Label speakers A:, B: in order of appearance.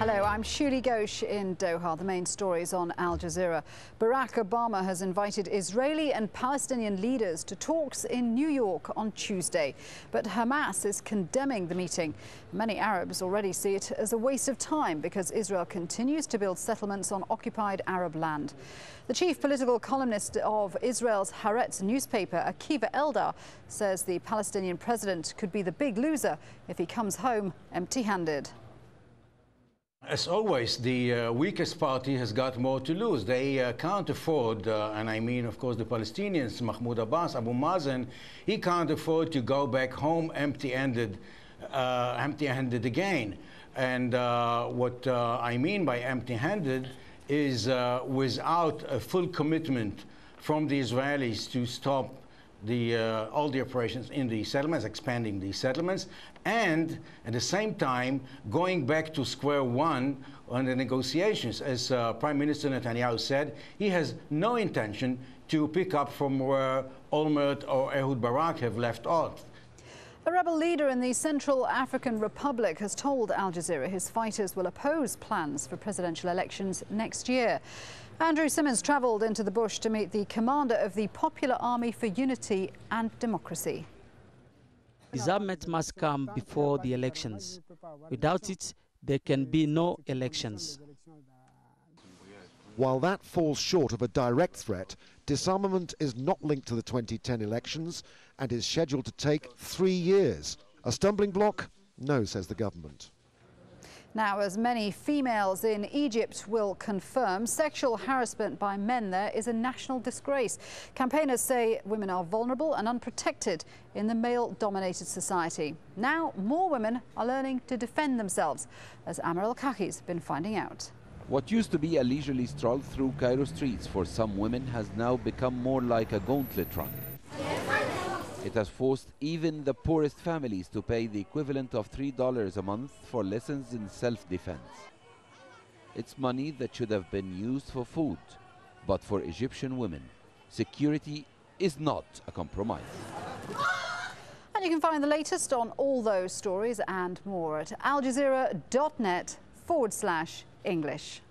A: Hello, I'm Shuli Ghosh in Doha. The main stories on Al Jazeera. Barack Obama has invited Israeli and Palestinian leaders to talks in New York on Tuesday. But Hamas is condemning the meeting. Many Arabs already see it as a waste of time because Israel continues to build settlements on occupied Arab land. The chief political columnist of Israel's Haaretz newspaper, Akiva Eldar, says the Palestinian president could be the big loser if he comes home empty-handed.
B: As always, the weakest party has got more to lose. They can't afford, and I mean, of course, the Palestinians, Mahmoud Abbas, Abu Mazen, he can't afford to go back home empty-handed again. And what I mean by empty-handed is without a full commitment from the Israelis to stop all the operations in the settlements, expanding the settlements, and at the same time going back to square one on the negotiations. As Prime Minister Netanyahu said, he has no intention to pick up from where Olmert or Ehud Barak have left off.
A: A rebel leader in the Central African Republic has told Al Jazeera his fighters will oppose plans for presidential elections next year. Andrew Simmons travelled into the bush to meet the commander of the Popular Army for Unity and Democracy.
C: Disarmament must come before the elections. Without it, there can be no elections.
D: While that falls short of a direct threat, disarmament is not linked to the 2010 elections and is scheduled to take 3 years. A stumbling block? No, says the government.
A: Now, as many females in Egypt will confirm, sexual harassment by men there is a national disgrace. Campaigners say women are vulnerable and unprotected in the male-dominated society. Now, more women are learning to defend themselves, as Amr El-Kahi's been finding out.
E: What used to be a leisurely stroll through Cairo streets for some women has now become more like a gauntlet run. It has forced even the poorest families to pay the equivalent of $3 a month for lessons in self-defense. It's money that should have been used for food, but for Egyptian women, security is not a compromise.
A: And you can find the latest on all those stories and more at aljazeera.net/English.